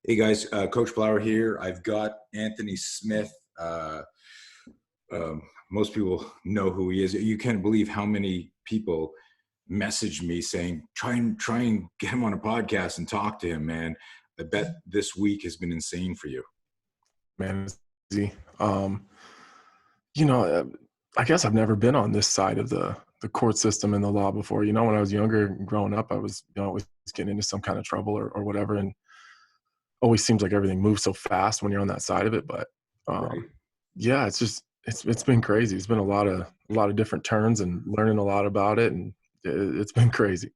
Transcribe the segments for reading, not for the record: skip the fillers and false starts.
Hey guys, Coach Blauer here. I've got Anthony Smith. Most people know who he is. You can't believe how many people messaged me saying, try and get him on a podcast and talk to him, man. I bet this week has been insane for you. Man, it's easy. You know, I guess I've never been on this side of the court system and the law before. You know, when I was younger, growing up, I was always getting into some kind of trouble or whatever, and always seems like everything moves so fast when you're on that side of it. But Right. yeah, it's been crazy. It's been a lot of different turns and learning a lot about it, and it's been crazy.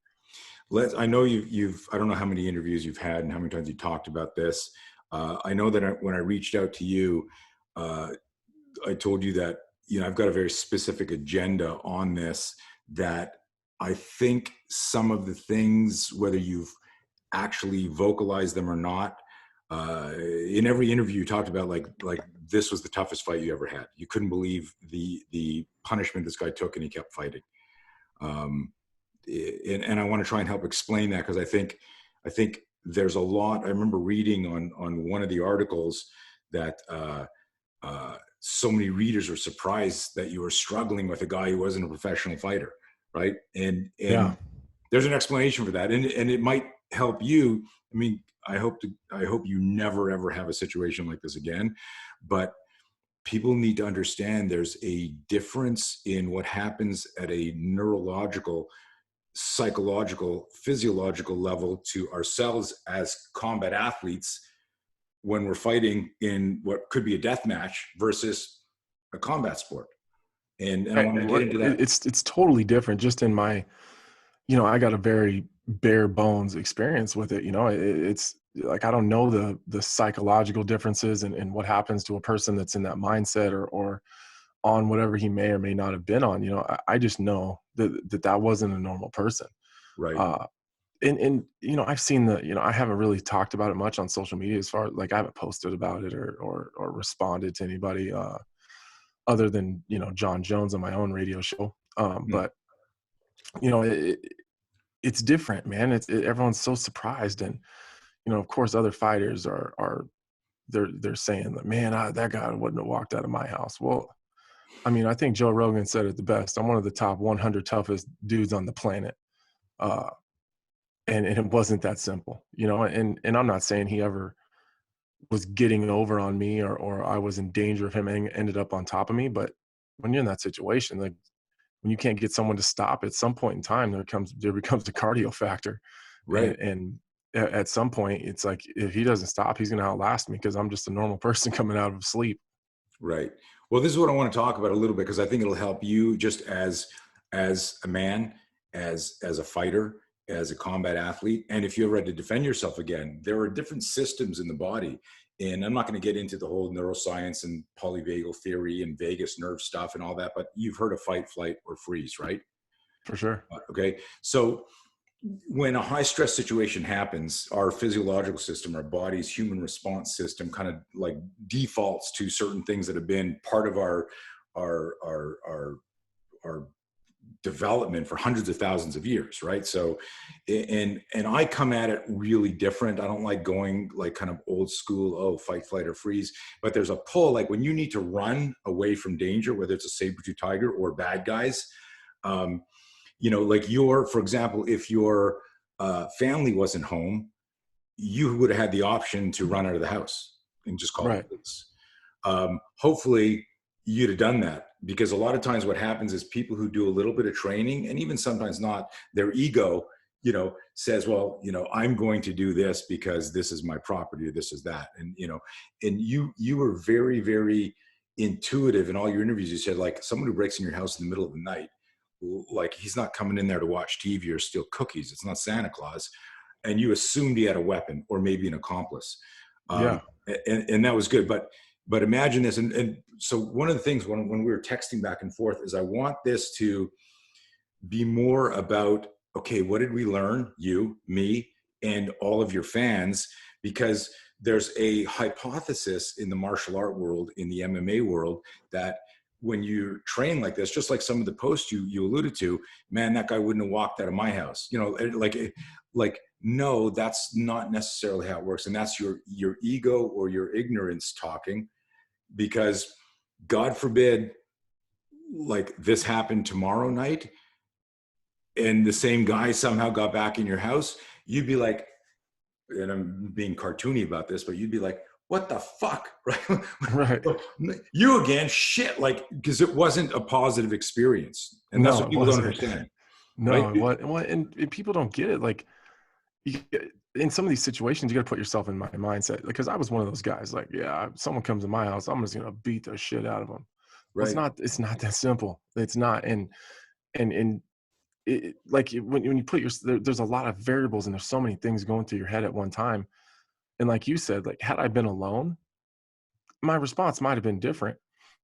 I know you've I don't know how many interviews you've had and how many times you talked about this. I know that when I reached out to you, uh, I told you that, I've got a very specific agenda on this, that I think some of the things, whether you've actually vocalized them or not, in every interview you talked about like this was the toughest fight you ever had. You couldn't believe the punishment this guy took, and he kept fighting. Um, and I want to try and help explain that, because I think there's a lot. I remember reading on one of the articles that so many readers were surprised that you were struggling with a guy who wasn't a professional fighter, right? And Yeah. there's an explanation for that, and it might help you. I mean, I hope you never ever have a situation like this again, but people need to understand there's a difference in what happens at a neurological, psychological, physiological level to ourselves as combat athletes when we're fighting in what could be a death match versus a combat sport. And I want to get into that. It's totally different. Just in my, I got a very bare bones experience with it. It's like I don't know the psychological differences and what happens to a person that's in that mindset or on whatever he may or may not have been on. I just know that wasn't a normal person. Right. Uh, and I've seen I haven't really talked about it much on social media, as far like I haven't posted about it or responded to anybody other than John Jones on my own radio show. Mm. But you know it, it's different, man. Everyone's so surprised, and of course other fighters are they're saying that, man, that guy wouldn't have walked out of my house. Well, I mean, I think Joe Rogan said it the best. I'm one of the top 100 toughest dudes on the planet. uh and it wasn't that simple, and I'm not saying he ever was getting over on me or I was in danger of him ended up on top of me. But when you're in that situation, like when you can't get someone to stop, at some point in time, there becomes a cardio factor. Right. And at some point, it's like, if he doesn't stop, he's going to outlast me, because I'm just a normal person coming out of sleep. Right. Well, this is what I want to talk about a little bit, because I think it'll help you just as a man, as a fighter, as a combat athlete. And if you ever had to defend yourself again, there are different systems in the body. And I'm not going to get into the whole neuroscience and polyvagal theory and vagus nerve stuff and all that, but you've heard of fight, flight, or freeze, right? For sure. Okay. So when a high stress situation happens, our physiological system, our body's human response system, kind of like defaults to certain things that have been part of our development for hundreds of thousands of years, right? So, and I come at it really different. I don't like going like kind of old school, oh, fight, flight, or freeze. But there's a pull, like when you need to run away from danger, whether it's a saber-tooth tiger or bad guys. Like for example, if your family wasn't home, you would have had the option to run out of the house and just call the Right. police. Hopefully you'd have done that, because a lot of times what happens is people who do a little bit of training, and even sometimes not, their ego, says, well, I'm going to do this because this is my property, or this is that. And, and you were very, very intuitive in all your interviews. You said, like, someone who breaks in your house in the middle of the night, like, he's not coming in there to watch TV or steal cookies. It's not Santa Claus. And you assumed he had a weapon or maybe an accomplice. Yeah. And that was good. But imagine this. And so one of the things when we were texting back and forth is, I want this to be more about, okay, what did we learn? You, me, and all of your fans, because there's a hypothesis in the martial art world, in the MMA world, that when you train like this, just like some of the posts you alluded to, man, that guy wouldn't have walked out of my house. Like no, that's not necessarily how it works. And that's your ego or your ignorance talking, because God forbid, like this happened tomorrow night and the same guy somehow got back in your house, you'd be like, and I'm being cartoony about this, but you'd be like, what the fuck, right? Right. You again, shit, like, because it wasn't a positive experience. And that's No, what it people don't wasn't. understand, right? No, it was. Well, and people don't get it. Like, in some of these situations, you got to put yourself in my mindset, because I was one of those guys. Like, yeah, if someone comes to my house, I'm just gonna beat the shit out of them. Well, it's Right, not. It's not that simple. It's not. And like when you put there's a lot of variables, and there's so many things going through your head at one time. And like you said, like had I been alone, my response might have been different.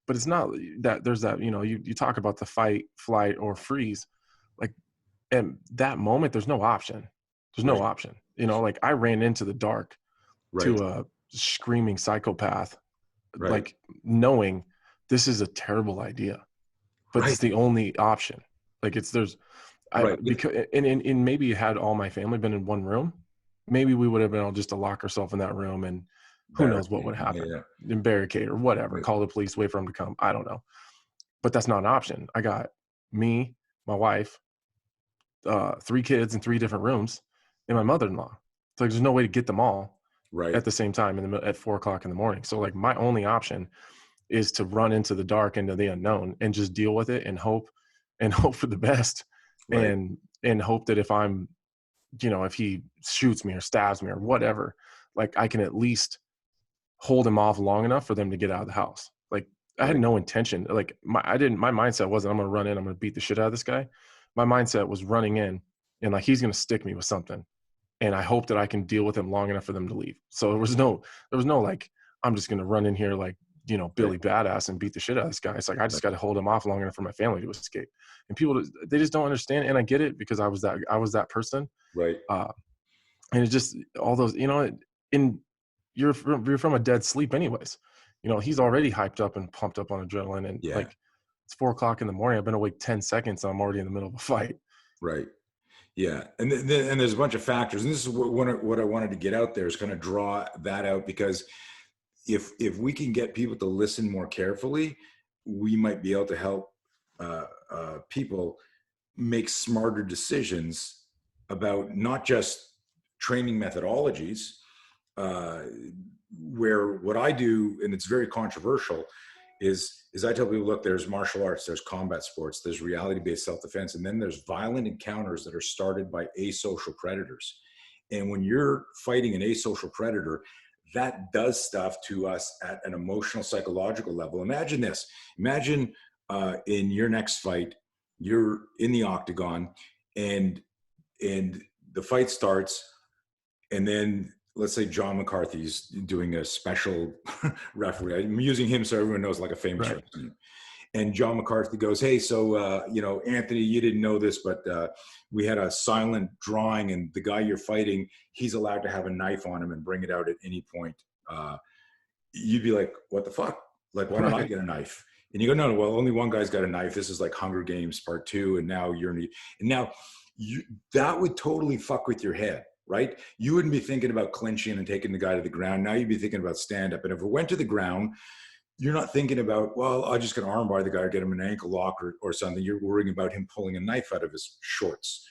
But it's not that there's that. You talk about the fight, flight, or freeze. Like, and that moment, there's no option. There's no right, option. Like I ran into the dark right, to a screaming psychopath, right, like knowing this is a terrible idea, but right, it's the only option. Like right. because, and maybe had all my family been in one room, maybe we would have been able just to lock ourselves in that room, and who knows what would Barricade. Yeah, happen, yeah. and barricade or whatever, Right, call the police, wait for them to come. I don't know. But that's not an option. I got me, my wife, 3 kids in 3 different rooms, and my mother-in-law. So like, there's no way to get them all right, at the same time at 4 o'clock in the morning. So like my only option is to run into the dark, into the unknown, and just deal with it and hope, and hope for the best, right, and hope that if he shoots me or stabs me or whatever, like I can at least hold him off long enough for them to get out of the house. Like I had right, no intention. Like my mindset wasn't I'm gonna run in, I'm gonna beat the shit out of this guy. My mindset was running in, and like he's gonna stick me with something, and I hope that I can deal with him long enough for them to leave. So there was no like I'm just gonna run in here like right, Billy Badass and beat the shit out of this guy. It's like I just right, got to hold him off long enough for my family to escape. And people, they just don't understand. And I get it, because I was that person. right. Uh, and it just all those in you're from a dead sleep anyways. He's already hyped up and pumped up on adrenaline, and Yeah, like it's 4 o'clock in the morning. I've been awake 10 seconds, and I'm already in the middle of a fight. right. Yeah, and there's a bunch of factors, and this is what I wanted to get out there, is kind of draw that out, because if we can get people to listen more carefully, we might be able to help people make smarter decisions about not just training methodologies, uh, where what I do, and it's very controversial, is I tell people, look, there's martial arts, there's combat sports, there's reality-based self-defense, and then there's violent encounters that are started by asocial predators. And when you're fighting an asocial predator, that does stuff to us at an emotional, psychological level. Imagine this. Imagine in your next fight, you're in the octagon, and the fight starts, and then let's say John McCarthy's doing a special referee. I'm using him so everyone knows, like a famous Right. wrestler. And John McCarthy goes, hey, so, Anthony, you didn't know this, but we had a silent drawing, and the guy you're fighting, he's allowed to have a knife on him and bring it out at any point. You'd be like, what the fuck? Like, why don't I Right. get a knife? And you go, no, well, only one guy's got a knife. This is like Hunger Games Part 2. And now that would totally fuck with your head, right? You wouldn't be thinking about clinching and taking the guy to the ground. Now you'd be thinking about stand up. And if it went to the ground, you're not thinking about, well, I just got to armbar the guy or get him an ankle lock or something. You're worrying about him pulling a knife out of his shorts.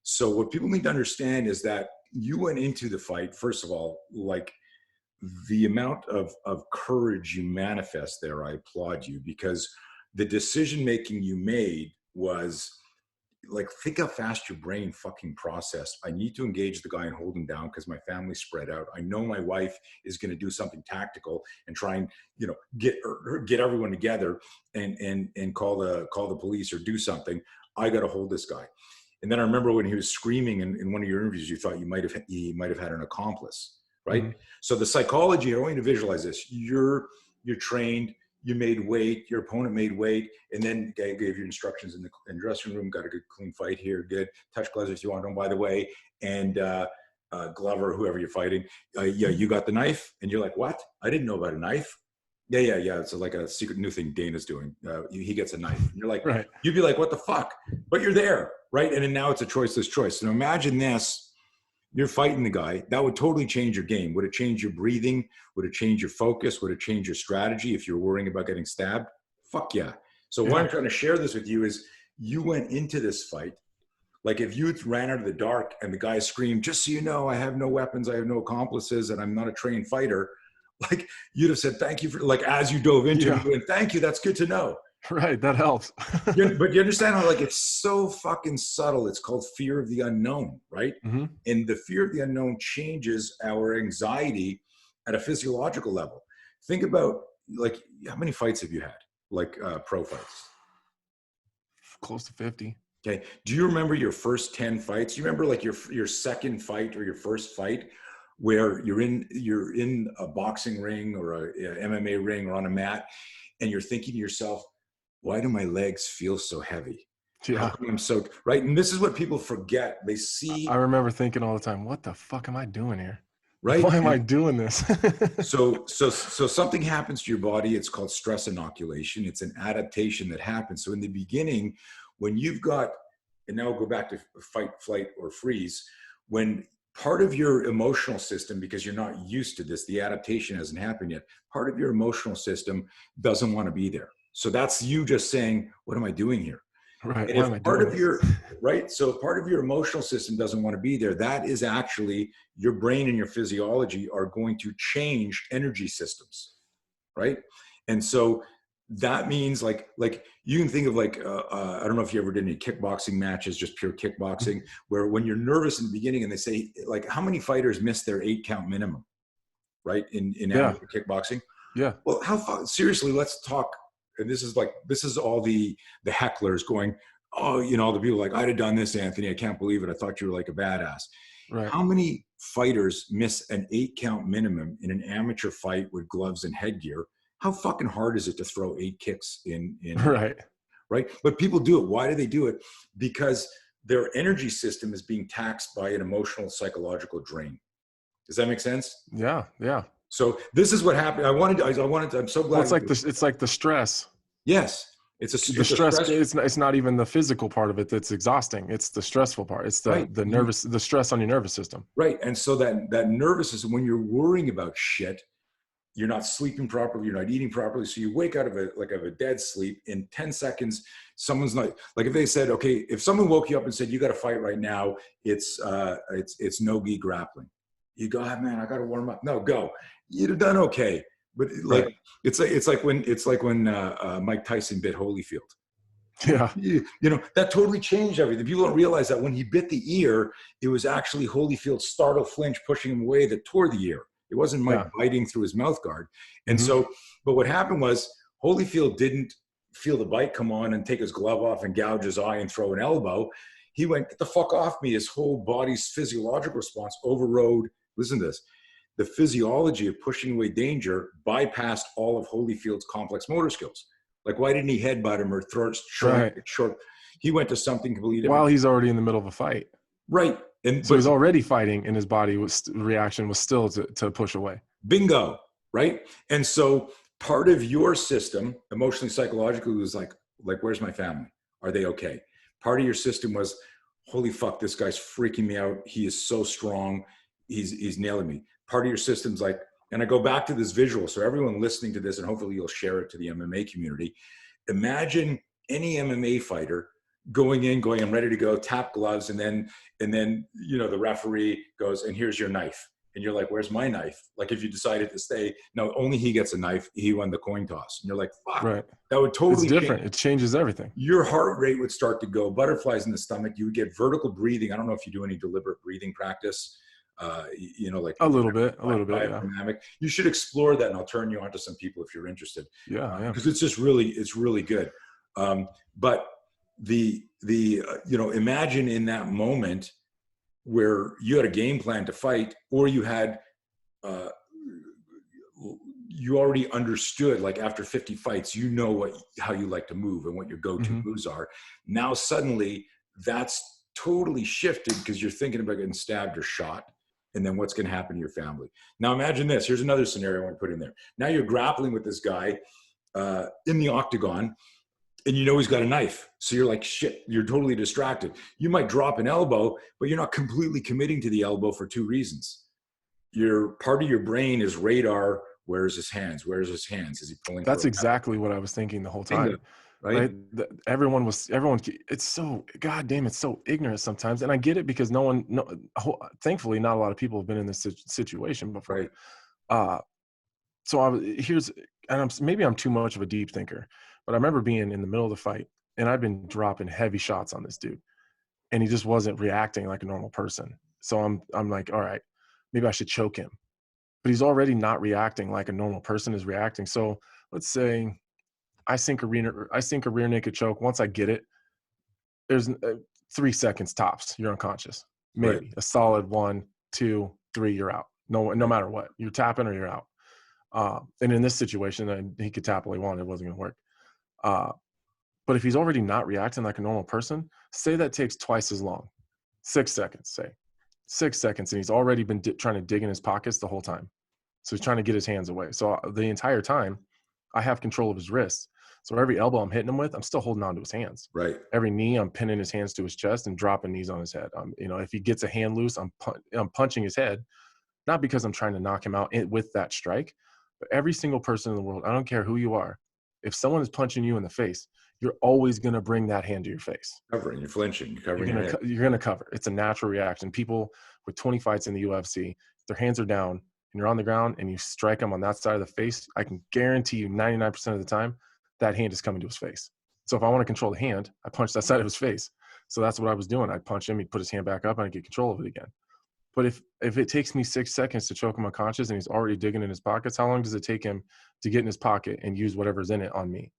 So what people need to understand is that you went into the fight, first of all, like, the amount of courage you manifest there, I applaud you, because the decision making you made was like, think how fast your brain fucking processed. I need to engage the guy and hold him down because my family's spread out. I know my wife is going to do something tactical and try and get everyone together and call the police or do something. I got to hold this guy. And then I remember when he was screaming in one of your interviews, you thought he might have had an accomplice, right? Mhm. So the psychology, I want you to visualize this. You're trained, you made weight, your opponent made weight, and then gave you instructions in the dressing room, got a good clean fight here, good, touch gloves if you want them, by the way, and Glover, whoever you're fighting, yeah, you got the knife? And you're like, what? I didn't know about a knife. Yeah. It's like a secret new thing Dana's doing. He gets a knife. And you're like, Right. you'd be like, what the fuck? But you're there, right? And then now it's a choiceless choice. So imagine this. You're fighting the guy. That would totally change your game. Would it change your breathing? Would it change your focus? Would it change your strategy if you're worrying about getting stabbed? Fuck yeah. So why I'm trying to share this with you is you went into this fight. Like if you ran out of the dark and the guy screamed, just so you know, I have no weapons, I have no accomplices, and I'm not a trained fighter. Like you'd have said, thank you for, like, as you dove into it, you went, thank you. That's good to know. Right. That helps. But you understand how, like, it's so fucking subtle. It's called fear of the unknown, right? Mm-hmm. And the fear of the unknown changes our anxiety at a physiological level. Think about, like, how many fights have you had? Like pro fights? Close to 50. Okay. Do you remember your first 10 fights? You remember like your second fight or your first fight where you're in a boxing ring or a MMA ring or on a mat and you're thinking to yourself, why do my legs feel so heavy? Yeah. How come I'm so, right? And this is what people forget. They see. I remember thinking all the time, what the fuck am I doing here? Right. Why am I doing this? So something happens to your body. It's called stress inoculation. It's an adaptation that happens. So in the beginning, when you've got, and now we'll go back to fight, flight, or freeze, when part of your emotional system, because you're not used to this, the adaptation hasn't happened yet, part of your emotional system doesn't want to be there. So that's you just saying, what am I doing here? Right. And if part of your, right, so if part of your emotional system doesn't want to be there, that is actually your brain and your physiology are going to change energy systems, right? And so that means like you can think of like, I don't know if you ever did any kickboxing matches, just pure kickboxing, where when you're nervous in the beginning and they say, like, how many fighters miss their 8-count minimum, right? In amateur kickboxing. Yeah. Well, seriously, let's talk. And this is all the hecklers going, oh, you know, all the people like, I'd have done this, Anthony. I can't believe it. I thought you were like a badass. Right. How many fighters miss an 8-count minimum in an amateur fight with gloves and headgear? How fucking hard is it to throw 8 kicks in right? But people do it. Why do they do it? Because their energy system is being taxed by an emotional, psychological drain. Does that make sense? Yeah. Yeah. So this is what happened. I'm so glad. Well, it's like the stress. Yes. It's the stress. It's not even the physical part of it that's exhausting. It's the stressful part. It's the stress on your nervous system. Right. And so that nervous system, when you're worrying about shit, you're not sleeping properly, you're not eating properly. So you wake out of a dead sleep in 10 seconds. Someone's like if they said, okay, if someone woke you up and said, you got to fight right now, it's no-gi grappling. You go, oh, man, I got to warm up. No, go. You'd have done okay. But like, it's like when Mike Tyson bit Holyfield. Yeah. You know, that totally changed everything. People don't realize that when he bit the ear, it was actually Holyfield's startle flinch pushing him away that tore the ear. It wasn't Mike biting through his mouth guard. And so, but what happened was Holyfield didn't feel the bite come on and take his glove off and gouge his eye and throw an elbow. He went, get the fuck off me. His whole body's physiological response overrode, listen to this, the physiology of pushing away danger bypassed all of Holyfield's complex motor skills. Like, why didn't he headbutt him or throw it short? He went to something completely different. While he's already in the middle of a fight. Right. And so he's already fighting and his body reaction was still to push away. Bingo. Right. And so part of your system, emotionally, psychologically, was like, where's my family? Are they okay? Part of your system was, holy fuck, this guy's freaking me out. He is so strong. He's nailing me. Part of your system's like, and I go back to this visual. So everyone listening to this, and hopefully you'll share it to the MMA community. Imagine any MMA fighter going, I'm ready to go, tap gloves. And then, you know, the referee goes, and here's your knife. And you're like, where's my knife? Like, if you decided to stay, no, only he gets a knife. He won the coin toss. And you're like, fuck, that would totally It's different. It changes everything. Your heart rate would start to go, butterflies in the stomach. You would get vertical breathing. I don't know if you do any deliberate breathing practice. You know, like a little bit. Yeah. You should explore that, and I'll turn you on to some people if you're interested. Yeah. Because it's really good. But you know, imagine in that moment where you had a game plan to fight, or you had, you already understood, like after 50 fights, you know how you like to move and what your go-to moves are. Now suddenly that's totally shifted because you're thinking about getting stabbed or shot. And then what's going to happen to your family? Now imagine this. Here's another scenario I want to put in there. Now you're grappling with this guy in the octagon, and you know he's got a knife. So you're like, shit, you're totally distracted. You might drop an elbow, but you're not completely committing to the elbow for two reasons. Your part of your brain is radar. Where's his hands? Where's his hands? Is he pulling for That's a weapon? exactly what I was thinking the whole Bingo, time. right? Right? Everyone, it's so, God damn, it's so ignorant sometimes. And I get it because thankfully, not a lot of people have been in this situation before. Right, Uh, so maybe I'm too much of a deep thinker, but I remember being in the middle of the fight and I've been dropping heavy shots on this dude and he just wasn't reacting like a normal person. So I'm like, all right, maybe I should choke him, but he's already not reacting like a normal person is reacting. So let's say I sink a rear naked choke. Once I get it, there's 3 seconds tops. You're unconscious. right, Maybe a solid 1, 2, 3. You're out. No right, matter what, you're tapping or you're out. And in this situation, he could tap all he wanted. It wasn't going to work. Uh, but if he's already not reacting like a normal person, say that takes twice as long, 6 seconds, say 6 seconds, and he's already been trying to dig in his pockets the whole time. So he's trying to get his hands away. So the entire time, I have control of his wrists. So every elbow I'm hitting him with, I'm still holding on to his hands. right, Every knee, I'm pinning his hands to his chest and dropping knees on his head. If he gets a hand loose, I'm punching his head, not because I'm trying to knock him out with that strike, but every single person in the world, I don't care who you are, if someone is punching you in the face, you're always going to bring that hand to your face. covering, you're flinching, you're covering your head. You're gonna cover. It's a natural reaction. People with 20 fights in the UFC, their hands are down and you're on the ground and you strike them on that side of the face, I can guarantee you 99% of the time that hand is coming to his face. So if I want to control the hand, I punch that side of his face. So that's what I was doing. I'd punch him, he'd put his hand back up, and I'd get control of it again. But if it takes me 6 seconds to choke him unconscious and he's already digging in his pockets, how long does it take him to get in his pocket and use whatever's in it on me?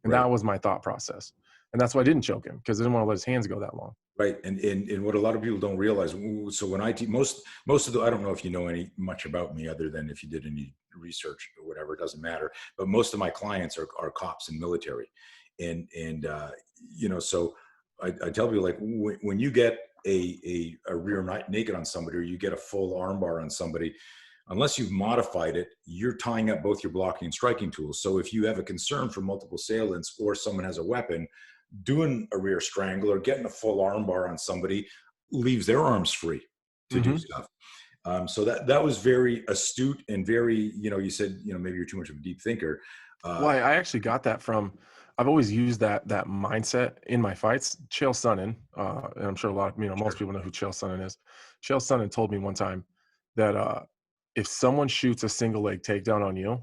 And Right, that was my thought process. And that's why I didn't choke him, because I didn't want to let his hands go that long. right. And what a lot of people don't realize. So when I teach, most of the, I don't know if you know any much about me other than if you did any research or whatever, it doesn't matter. But most of my clients are cops and military, and so I tell people, like, when you get a rear naked on somebody, or you get a full armbar on somebody, unless you've modified it, you're tying up both your blocking and striking tools. So if you have a concern for multiple assailants or someone has a weapon, doing a rear strangle or getting a full armbar on somebody leaves their arms free to do Mm-hmm. stuff. So that was very astute and very, you said, maybe you're too much of a deep thinker. Well, Uh, I actually got that from. I've always used that mindset in my fights. Chael Sonnen, and I'm sure a lot of most sure. people know who Chael Sonnen is. Chael Sonnen told me one time that if someone shoots a single leg takedown on you,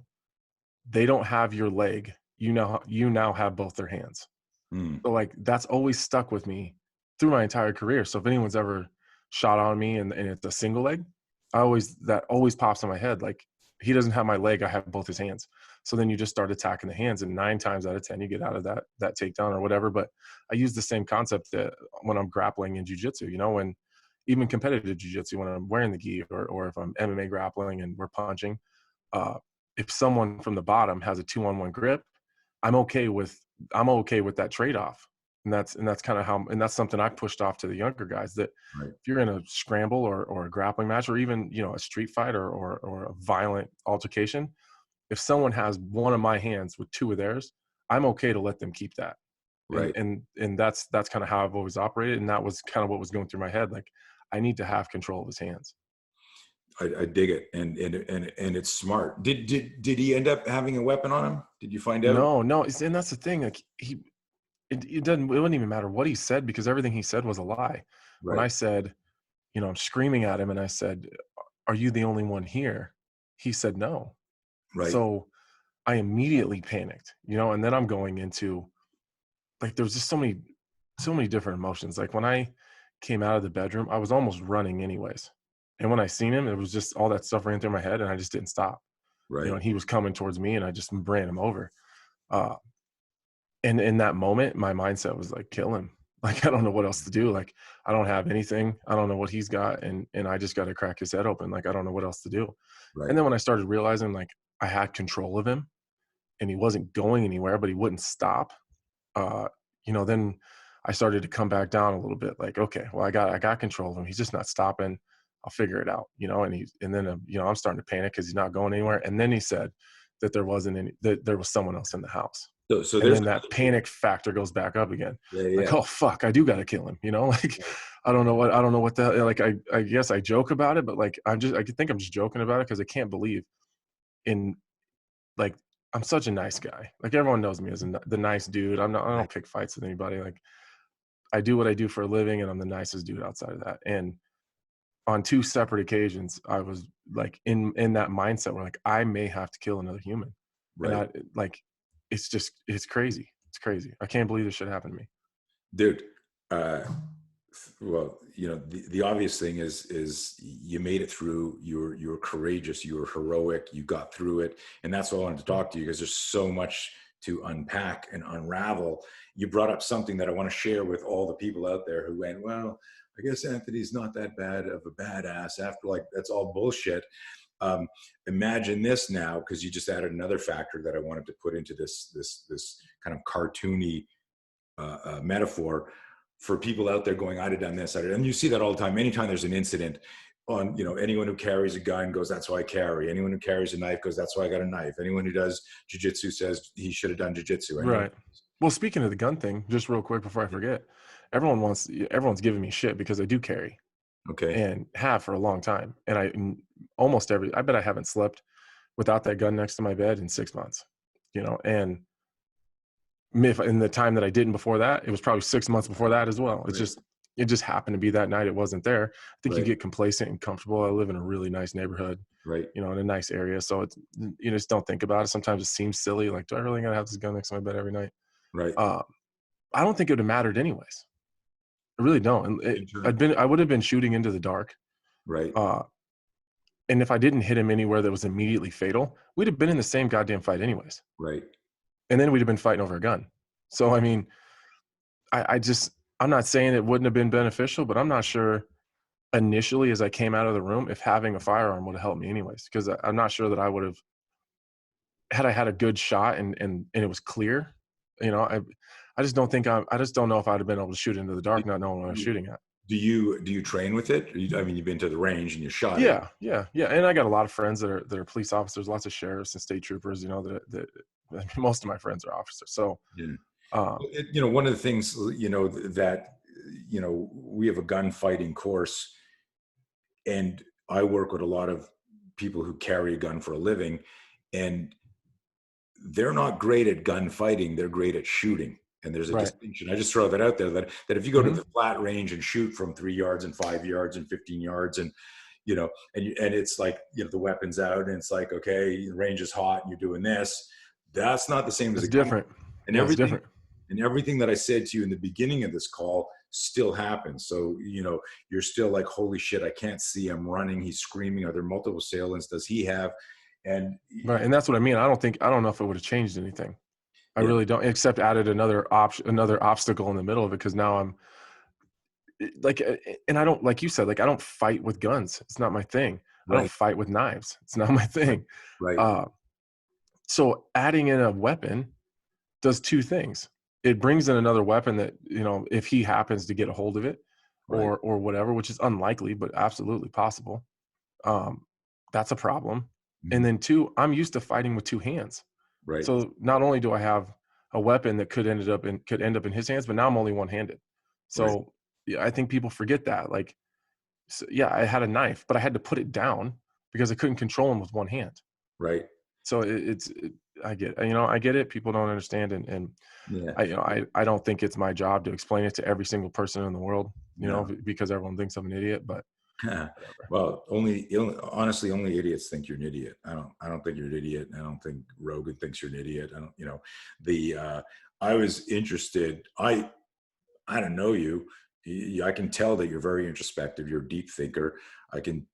they don't have your leg. You now have both their hands. Mm, So like that's always stuck with me through my entire career. So if anyone's ever shot on me and it's a single leg, that always pops in my head. Like he doesn't have my leg, I have both his hands. So then you just start attacking the hands, and 9 times out of 10 you get out of that takedown or whatever. But I use the same concept that when I'm grappling in jiu-jitsu, when even competitive jiu-jitsu, when I'm wearing the gi, or if I'm MMA grappling and we're punching, uh, if someone from the bottom has a 2-on-1 grip, I'm okay with that trade-off. And that's kind of how, and that's something I pushed off to the younger guys, that right, if you're in a scramble or a grappling match, or even, a street fight or a violent altercation, if someone has one of my hands with two of theirs, I'm okay to let them keep that. And right. and that's kind of how I've always operated. And that was kind of what was going through my head. Like I need to have control of his hands. I dig it, and it's smart. Did he end up having a weapon on him? Did you find out? No, no. And that's the thing. Like it wouldn't even matter what he said, because everything he said was a lie. When I Right, said, I'm screaming at him and I said, "Are you the only one here?" He said, "No." right, So I immediately panicked, and then I'm going into, like, there's just so many different emotions. Like when I came out of the bedroom, I was almost running anyways. And when I seen him, it was just all that stuff ran through my head and I just didn't stop. right, And he was coming towards me and I just ran him over. Uh, and in that moment, my mindset was like, kill him. Like, I don't know what else to do. Like, I don't have anything. I don't know what he's got. And I just got to crack his head open. Like, I don't know what else to do. And right, then when I started realizing, like, I had control of him and he wasn't going anywhere, but he wouldn't stop, uh, then I started to come back down a little bit. Like, okay, well, I got control of him. He's just not stopping. I'll figure it out, and then, I'm starting to panic because he's not going anywhere. And then he said that there wasn't that there was someone else in the house. So And there's then that panic factor goes back up again. yeah, Like, yeah, oh fuck, I do got to kill him. Like, I don't know what the, like, I guess I joke about it, but like, I think I'm just joking about it because I can't believe in, like, I'm such a nice guy. Like, everyone knows me as the nice dude. I right, don't pick fights with anybody. Like, I do what I do for a living, and I'm the nicest dude outside of that. And on two separate occasions, I was like in that mindset where like I may have to kill another human, and right. I like, it's crazy. It's crazy. I can't believe this shit happened to me. Dude, uh, well, the obvious thing is you made it through. You were courageous. You were heroic. You got through it, and that's why I wanted to talk to you, because there's so much to unpack and unravel. You brought up something that I want to share with all the people out there who went, well, I guess Anthony's not that bad of a badass. After, like, that's all bullshit. Um, Imagine this now, because you just added another factor that I wanted to put into this kind of cartoony metaphor for people out there going, I'd have done this. And you see that all the time. Anytime there's an incident on, anyone who carries a gun goes, that's why I carry. Anyone who carries a knife goes, that's why I got a knife. Anyone who does jujitsu says he should have done jujitsu. Anyone. Right. Well, speaking of the gun thing, just real quick before I forget, everyone's giving me shit because I do carry Okay. and have for a long time, and I bet I haven't slept without that gun next to my bed in 6 months. And if in the time that I didn't before that, it was probably 6 months before that as well. Right. It just happened to be that night it wasn't there. I think you Right. get complacent and comfortable. I live in a really nice neighborhood, Right. in a nice area. So it's, you just don't think about it. Sometimes it seems silly. Like, do I really gotta have this gun next to my bed every night? Right. Uh, I don't think it would have mattered anyways. I really don't. And Internal. I would have been shooting into the dark. Right. Uh, and if I didn't hit him anywhere that was immediately fatal, we'd have been in the same goddamn fight anyways. Right. And then we'd have been fighting over a gun. So, I mean, I just, I'm not saying it wouldn't have been beneficial, but I'm not sure initially as I came out of the room if having a firearm would have helped me anyways. Because I'm not sure that I would have, had I had a good shot and it was clear, I just don't think I just don't know if I'd have been able to shoot into the Do, dark not knowing what I was shooting at. do you train with it? I mean, you've been to the range and you shot it. Yeah, yeah, yeah. And I got a lot of friends that are police officers, lots of sheriffs and state troopers. I mean, most of my friends are officers. So, Yeah. um, One of the things, that, we have a gunfighting course, and I work with a lot of people who carry a gun for a living, and they're not great at gunfighting. They're great at shooting. And there's a right. distinction. I just throw that out there, that if you go to Hmm. the flat range and shoot from 3 yards and 5 yards and 15 yards, and and it's like, the weapon's out, and it's like, okay, the range is hot and you're doing this. That's not the same as It's a gun. different. And Yeah, it's everything different. and everything that I said to you in the beginning of this call still happens. So, you're still like, holy shit, I can't see him running. He's screaming. Are there multiple assailants? Does he have? And Right. And that's what I mean. I don't know if it would have changed anything. I yeah, really don't, except added another obstacle in the middle of it. Cause now I'm like, and I don't, like you said, like, I don't fight with guns. It's not my thing. I don't right, fight with knives. It's not my right, thing. right, Uh, so adding in a weapon does two things. It brings in another weapon that, if he happens to get a hold of it right, or whatever, which is unlikely, but absolutely possible. Um, that's a problem. And mhm, then two, I'm used to fighting with two hands. right, So not only do I have a weapon that could end up in his hands, but now I'm only one-handed. right, So yeah, I think people forget that. Like, so, yeah, I had a knife, but I had to put it down because I couldn't control him with one hand. right. So I get, I get it. People don't understand, and Yeah. I don't think it's my job to explain it to every single person in the world, No. because everyone thinks I'm an idiot. But whatever. Well, honestly, only idiots think you're an idiot. I don't think you're an idiot. I don't think Rogan thinks you're an idiot. I don't, the, I was interested. I don't know you. I can tell that you're very introspective. You're a deep thinker. I can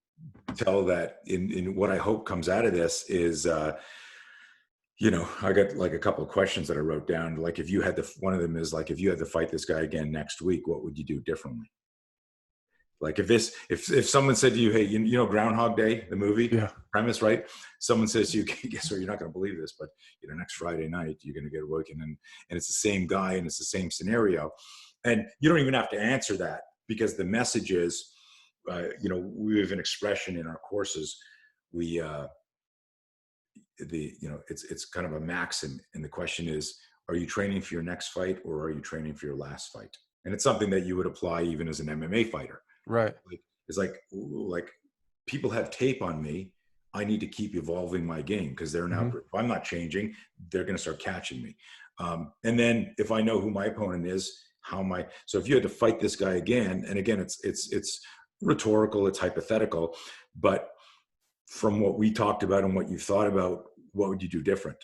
tell that in what I hope comes out of this is, I got like a couple of questions that I wrote down. Like, if you had one of them is like, if you had to fight this guy again next week, what would you do differently? Like, if someone said to you, hey, Groundhog Day, the movie Yeah. premise, right? Someone says to you, guess what? You're not going to believe this, but next Friday night you're going to get awoken, and it's the same guy and it's the same scenario, and you don't even have to answer that, because the message is, we have an expression in our courses. We it's kind of a maxim, and the question is, are you training for your next fight or are you training for your last fight? And it's something that you would apply even as an MMA fighter. Right. It's like people have tape on me. I need to keep evolving my game because they're now, Hmm. if I'm not changing, they're going to start catching me. And then if I know who my opponent is, so if you had to fight this guy again, and again, it's rhetorical, it's hypothetical, but from what we talked about and what you've thought about, what would you do different?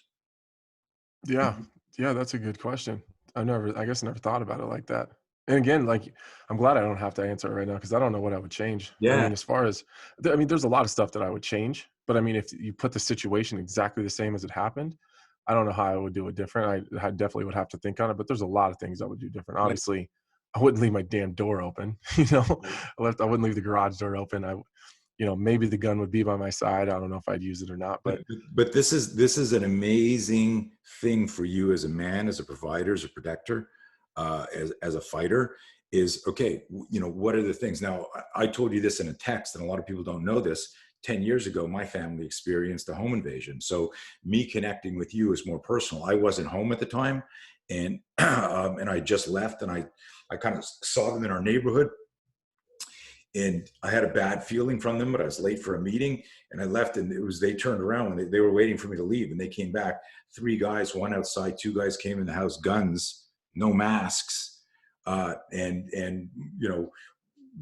Yeah. Yeah. That's a good question. I guess I never thought about it like that. And again, like, I'm glad I don't have to answer it right now because I don't know what I would change. I Yeah. mean, as far as, I mean, there's a lot of stuff that I would change, but I mean, if you put the situation exactly the same as it happened, I don't know how I would do it different. I definitely would have to think on it, but there's a lot of things I would do different. Right. Obviously, I wouldn't leave my damn door open. I wouldn't leave the garage door open. Maybe the gun would be by my side. I don't know if I'd use it or not, But, but but this is an amazing thing for you as a man, as a provider, as a protector, as a fighter. Is okay. What are the things? Now, I told you this in a text, and a lot of people don't know this. 10 years ago, my family experienced a home invasion. So me connecting with you is more personal. I wasn't home at the time, and and I just left, and I kind of saw them in our neighborhood, and I had a bad feeling from them, but I was late for a meeting and I left, and they turned around and they were waiting for me to leave, and they came back. 3 guys, one outside, 2 guys came in the house, guns, no masks. And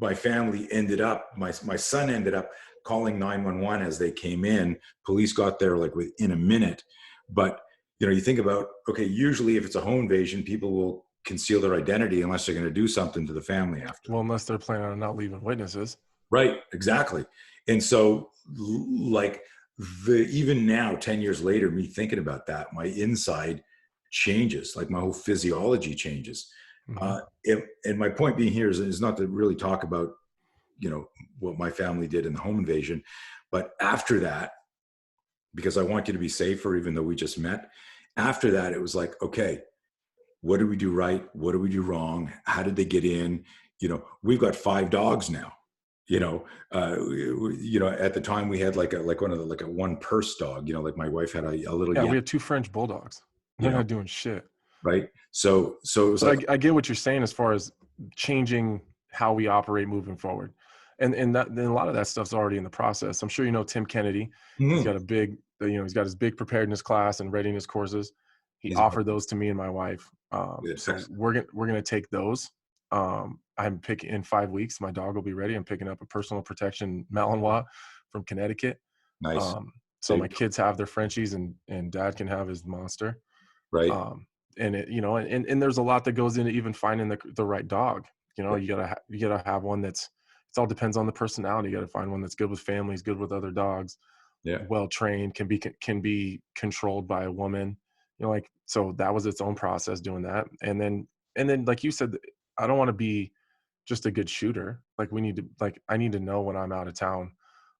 my family ended up, my son ended up calling 911 as they came in. Police got there like within a minute. But, you think about, okay, usually if it's a home invasion, people will conceal their identity unless they're going to do something to the family after. well, unless they're planning on not leaving witnesses. Right, exactly. And so, like, even now, 10 years later, me thinking about that, my inside changes, like my whole physiology changes. Hmm. And my point being here is not to really talk about, what my family did in the home invasion, but after that, because I want you to be safer, even though we just met, after that, it was like, okay, what did we do right? What did we do wrong? How did they get in? We've got 5 dogs now. At the time we had like one of the like a one purse dog. Like my wife had a little Yeah, yak. we had two French bulldogs. You They're know, not doing shit. right? So it was But like, I get what you're saying as far as changing how we operate moving forward, and then a lot of that stuff's already in the process. I'm sure Tim Kennedy. He's mhm, got a big, he's got his big preparedness class and readiness courses. He he's offered those to me and my wife. So excellent. we're gonna take those. I'm picking in 5 weeks. My dog will be ready. I'm picking up a personal protection Malinois from Connecticut. Nice. So There my you go. kids have their Frenchies and dad can have his monster. Right. Um, and and there's a lot that goes into even finding the right dog. Yeah. You gotta have one it all depends on the personality. You gotta find one that's good with families, good with other dogs, Yeah. well trained, can be controlled by a woman. So that was its own process doing that. And then like you said, I don't want to be just a good shooter. Like I need to know when I'm out of town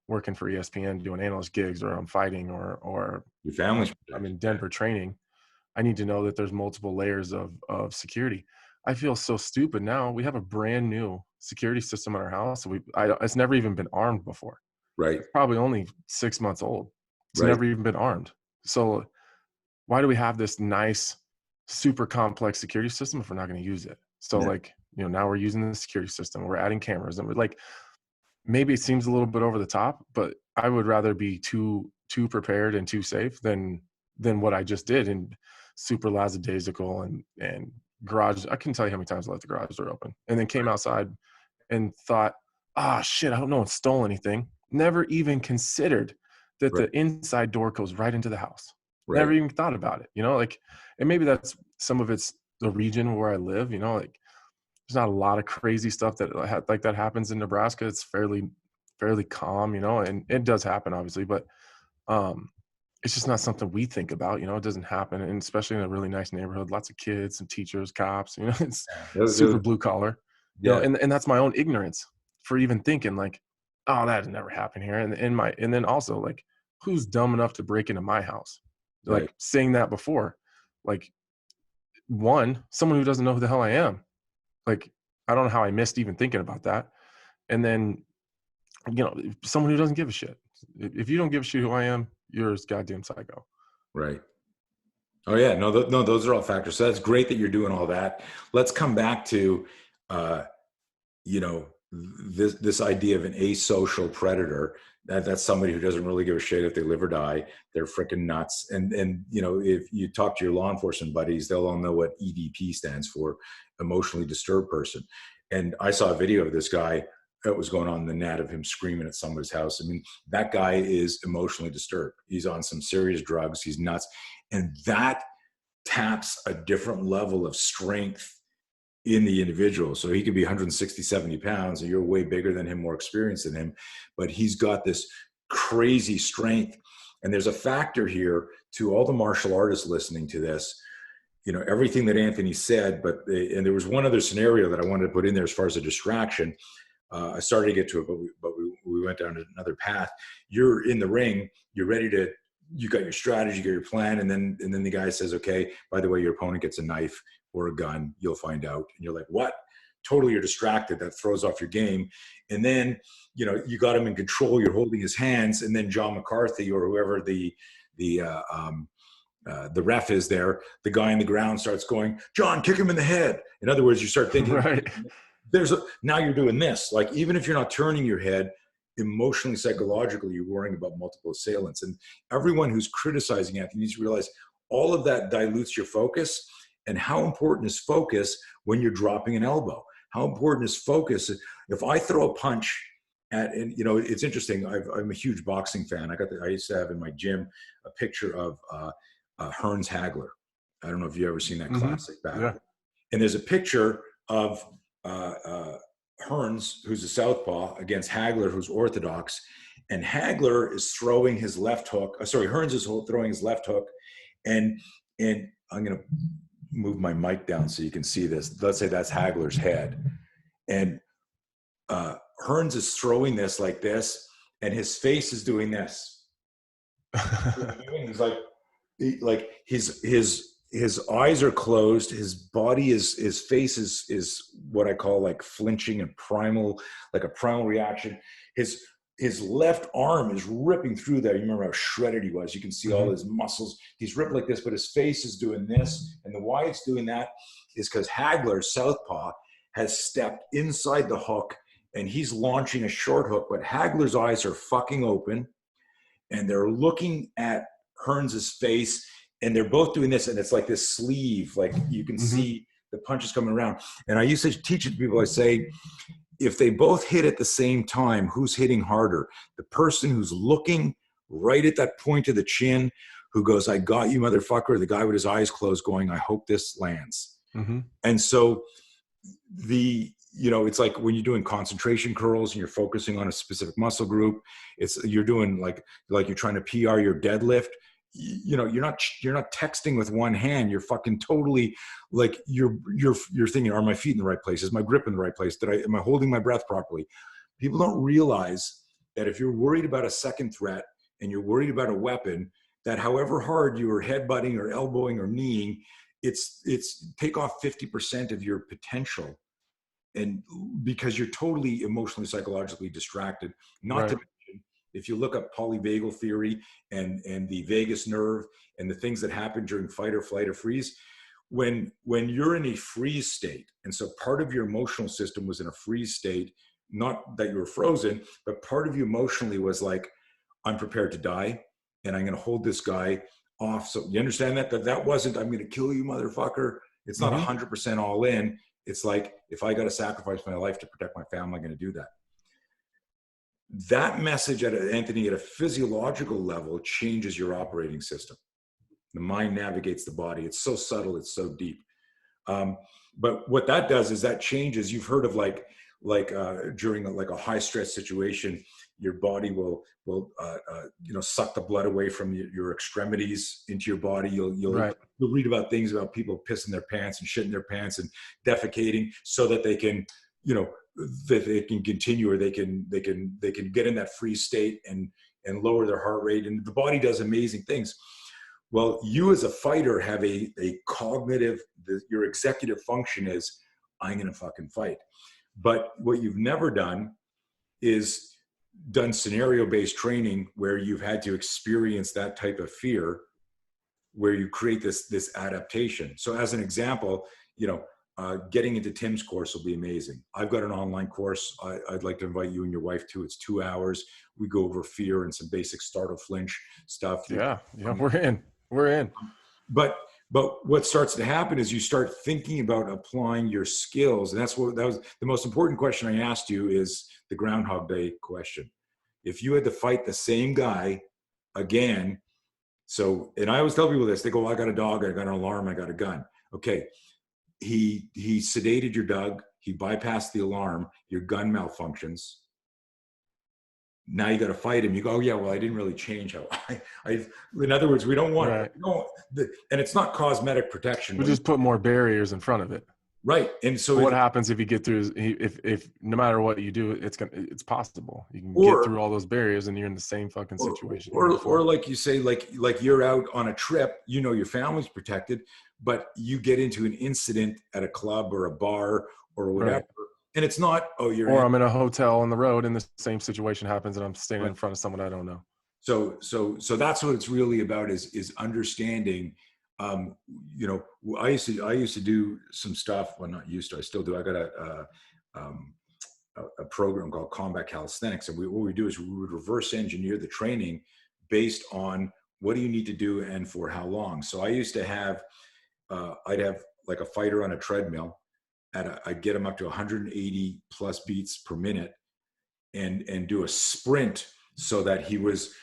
working for ESPN doing analyst gigs, or I'm fighting, or Your family's I'm protected. in Denver training. I need to know that there's multiple layers of security. I feel so stupid now. We have a brand new security system in our house. It's never even been armed before. Right. It's probably only 6 months old. It's Right. never even been armed. So why do we have this nice, super complex security system if we're not going to use it? So Yeah. now we're using the security system. We're adding cameras, and we're like, maybe it seems a little bit over the top, but I would rather be too prepared and too safe than what I just did in super lackadaisical and garage. I couldn't tell you how many times I left the garage door open and then came outside and thought, ah, shit, I hope no one stole anything. Never even considered that Right. the inside door goes right into the house. Never Right. even thought about it, and maybe that's some of it's the region where I live, like there's not a lot of crazy stuff like that happens in Nebraska. It's fairly calm, and it does happen obviously, but um, it's just not something we think about. It doesn't happen, and especially in a really nice neighborhood, lots of kids, some teachers, cops. It's super blue collar. Yeah. And that's my own ignorance for even thinking like, oh, that would never happen here. And then also like, who's dumb enough to break into my house? Right. Like saying that before, like someone who doesn't know who the hell I am. Like, I don't know how I missed even thinking about that. And then, someone who doesn't give a shit. If you don't give a shit who I am, you're a goddamn psycho. Right. Oh yeah, no, no, those are all factors. So that's great that you're doing all that. Let's come back to, uh, you know, this idea of an asocial predator. That's somebody who doesn't really give a shit if they live or die. They're freaking nuts. And you know, if you talk to your law enforcement buddies, they'll all know what EDP stands for, emotionally disturbed person. And I saw a video of this guy that was going on in the net of him screaming at somebody's house. I mean, that guy is emotionally disturbed. He's on some serious drugs. He's nuts, and that taps a different level of strength in the individual. So he could be 160, 70 pounds, and you're way bigger than him, more experienced than him, but he's got this crazy strength. And there's a factor here to all the martial artists listening to this, you know, everything that Anthony said, and there was one other scenario that I wanted to put in there as far as a distraction. I started to get to it, but we went down another path. You're in the ring, you're ready to, you got your strategy, you got your plan, and then the guy says, okay, by the way, your opponent gets a knife or a gun, you'll find out. And you're like, what? Totally, you're distracted. That throws off your game. And then, you know, you got him in control. You're holding his hands, and then John McCarthy or whoever the ref is there, the guy on the ground starts going, John, kick him in the head. In other words, you start thinking, Right. now you're doing this. Like, even if you're not turning your head, emotionally, psychologically, you're worrying about multiple assailants. And everyone who's criticizing Anthony needs to realize all of that dilutes your focus. And how important is focus when you're dropping an elbow? How important is focus? If I throw a punch at, and you know, it's interesting. I'm a huge boxing fan. I used to have in my gym a picture of Hearns Hagler. I don't know if you've ever seen that classic battle. Yeah. And there's a picture of Hearns, who's a southpaw, against Hagler, who's orthodox. And Hagler is throwing his left hook. Hearns is throwing his left hook. And I'm going to move my mic down so you can see this. Let's say that's Hagler's head. And Hearns is throwing this like this, and his face is doing this. He's like his eyes are closed. His body his face is what I call like flinching and primal, like a primal reaction. His left arm is ripping through there. You remember how shredded he was. You can see all his muscles. He's ripped like this, but his face is doing this. And the why it's doing that is because Hagler, southpaw, has stepped inside the hook, and he's launching a short hook, but Hagler's eyes are fucking open, and they're looking at Hearns' face, and they're both doing this, and it's like this sleeve, like you can see the punches coming around. And I used to teach it to people. I say, if they both hit at the same time, who's hitting harder? The person who's looking right at that point of the chin, who goes, I got you, motherfucker. The guy with his eyes closed going, I hope this lands. And so it's like when you're doing concentration curls and you're focusing on a specific muscle group, you're doing like you're trying to PR your deadlift. You know, you're not texting with one hand. You're fucking totally like you're thinking, are my feet in the right place? Is my grip in the right place? Am I holding my breath properly? People don't realize that if you're worried about a second threat and you're worried about a weapon, that however hard you are headbutting or elbowing or kneeing, it's take off 50% of your potential. And because you're totally emotionally, psychologically distracted, not to mention, if you look up polyvagal theory and the vagus nerve and the things that happen during fight or flight or freeze, when you're in a freeze state, and so part of your emotional system was in a freeze state, not that you were frozen, but part of you emotionally was like, I'm prepared to die, and I'm going to hold this guy off. So you understand that wasn't, I'm going to kill you, motherfucker. It's not 100% all in. It's like, if I got to sacrifice my life to protect my family, I'm going to do that. That message, Anthony, at a physiological level, changes your operating system. The mind navigates the body. It's so subtle. It's so deep. But what that does is that changes. You've heard of during a high stress situation, your body will suck the blood away from your extremities into your body. You'll read about things about people pissing their pants and shitting their pants and defecating so that they can, that they can continue, or they can get in that freeze state and lower their heart rate. And the body does amazing things. Well, you as a fighter have a cognitive, your executive function is, I'm going to fucking fight. But what you've never done is done scenario-based training where you've had to experience that type of fear where you create this adaptation. So as an example, getting into Tim's course will be amazing. I've got an online course. I'd like to invite you and your wife to. It's 2 hours. We go over fear and some basic startle flinch stuff. Yeah. We're in. But what starts to happen is you start thinking about applying your skills. And that was the most important question I asked you, is the Groundhog Day question. If you had to fight the same guy again, and I always tell people this, they go, well, I got a dog, I got an alarm, I got a gun. Okay. He sedated your dog. He bypassed the alarm. Your gun malfunctions. Now you got to fight him. You go, oh yeah, well, I didn't really change how in other words, we don't want, Right. and it's not cosmetic protection. We just put more barriers in front of it. Right. And so what happens if you get through, if no matter what you do, it's possible. You can get through all those barriers and you're in the same fucking situation. Or like you say, like you're out on a trip, your family's protected, but you get into an incident at a club or a bar or whatever. Right. And it's not, I'm in a hotel on the road and the same situation happens and I'm standing in front of someone I don't know. So that's what it's really about, is understanding. I used to do some stuff. Well, not used to, I still do. I got a program called Combat Calisthenics. And what we do is we would reverse engineer the training based on what do you need to do and for how long. So I used to have, I'd have like a fighter on a treadmill. I'd get him up to 180 plus beats per minute and do a sprint so that he was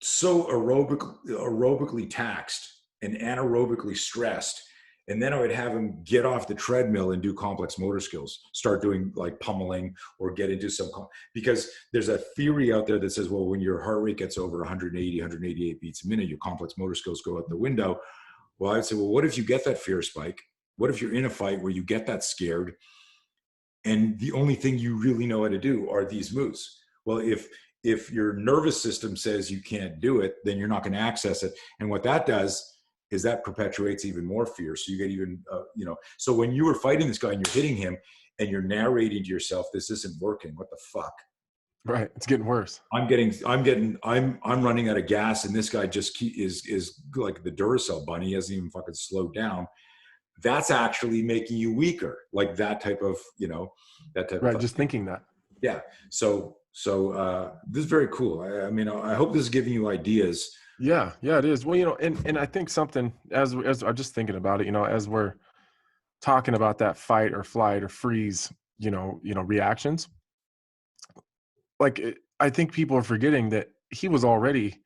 so aerobically taxed and anaerobically stressed. And then I would have him get off the treadmill and do complex motor skills, start doing like pummeling or get into because there's a theory out there that says, well, when your heart rate gets over 180, 188 beats a minute, your complex motor skills go out the window. Well, I'd say, well, what if you get that fear spike? What if you're in a fight where you get that scared and the only thing you really know how to do are these moves? Well, if your nervous system says you can't do it, then you're not going to access it. And what that does is that perpetuates even more fear. So you get even, so when you were fighting this guy and you're hitting him and you're narrating to yourself, this isn't working, what the fuck? Right. It's getting worse. I'm running out of gas and this guy just is like the Duracell bunny. He hasn't even fucking slowed down. That's actually making you weaker. Like that type of, that type right, of. Just thinking that. Yeah. So this is very cool. I hope this is giving you ideas. Yeah, it is. Well, and I think something as I'm just thinking about it, as we're talking about that fight or flight or freeze, reactions. Like, I think people are forgetting that he was already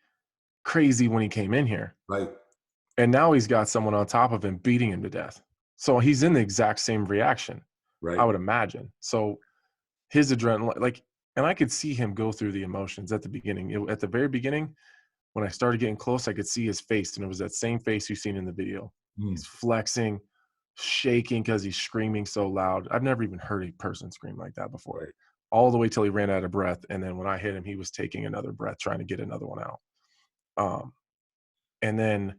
crazy when he came in here. Right. And now he's got someone on top of him beating him to death. So he's in the exact same reaction, right? I would imagine. So his adrenaline, and I could see him go through the emotions at the beginning. At the very beginning, when I started getting close, I could see his face, and it was that same face you've seen in the video. He's flexing, shaking because he's screaming so loud. I've never even heard a person scream like that before. Right. All the way till he ran out of breath, and then when I hit him, he was taking another breath, trying to get another one out. And then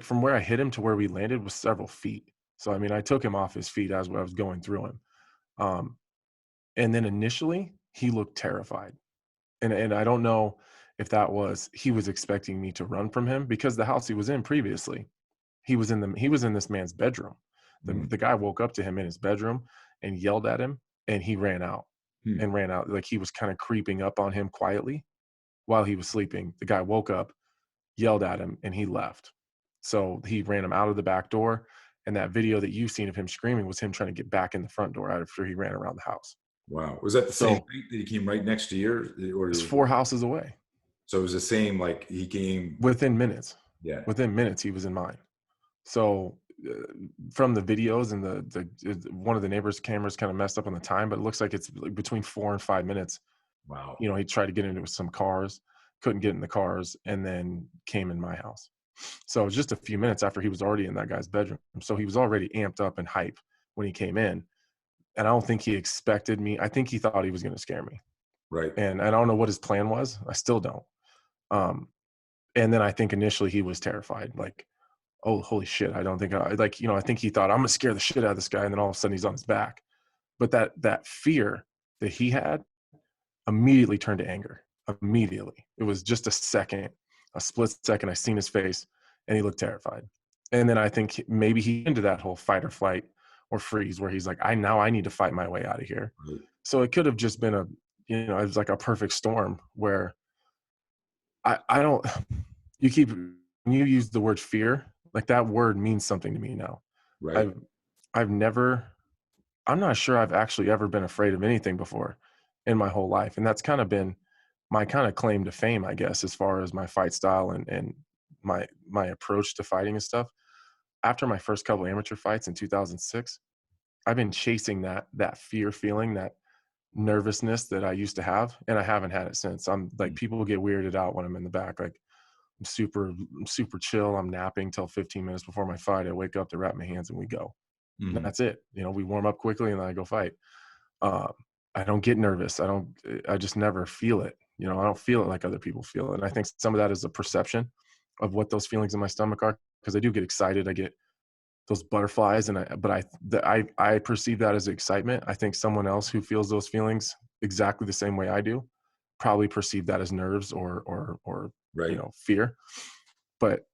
from where I hit him to where we landed was several feet. So, I took him off his feet as I was going through him. And then initially he looked terrified. And I don't know if that was, he was expecting me to run from him, because the house he was in previously, he was in this man's bedroom. The guy woke up to him in his bedroom and yelled at him, and he ran out and ran out. Like he was kind of creeping up on him quietly while he was sleeping. The guy woke up, yelled at him, and he left. So he ran him out of the back door. And that video that you've seen of him screaming was him trying to get back in the front door after he ran around the house. Wow. Was that the same thing that he came right next to yours? Or it's 4 houses away. So it was the same, like he came within minutes. Yeah. Within minutes, he was in mine. So from the videos and the one of the neighbors' cameras kind of messed up on the time, but it looks like it's between 4 and 5 minutes. Wow. He tried to get into some cars, couldn't get in the cars, and then came in my house. So it was just a few minutes after he was already in that guy's bedroom. So he was already amped up and hype when he came in. And I don't think he expected me. I think he thought he was going to scare me. Right. And I don't know what his plan was. I still don't. And then I think initially he was terrified. Like, oh, holy shit. I don't think I think he thought, I'm going to scare the shit out of this guy. And then all of a sudden he's on his back. But that fear that he had immediately turned to anger. Immediately. It was just a second. a split second, I seen his face and he looked terrified. And then I think maybe he into that whole fight or flight or freeze where he's like, I need to fight my way out of here. Right. So it could have just been it was like a perfect storm where I don't, when you use the word fear, like that word means something to me now. Right. I've, I've never, I'm not sure I've actually ever been afraid of anything before in my whole life. And that's kind of been my kind of claim to fame, I guess, as far as my fight style and my approach to fighting and stuff. After my first couple amateur fights in 2006, I've been chasing that fear feeling, that nervousness that I used to have, and I haven't had it since. I'm like, Mm. people get weirded out when I'm in the back. Like I'm super chill. I'm napping till 15 minutes before my fight. I wake up to wrap my hands and we go. And Mhm. that's it. We warm up quickly and then I go fight. Um, I don't get nervous. I just never feel it. I don't feel it like other people feel it. And I think some of that is a perception of what those feelings in my stomach are, because I do get excited. I get those butterflies I perceive that as excitement. I think someone else who feels those feelings exactly the same way I do probably perceive that as nerves or Right. fear. But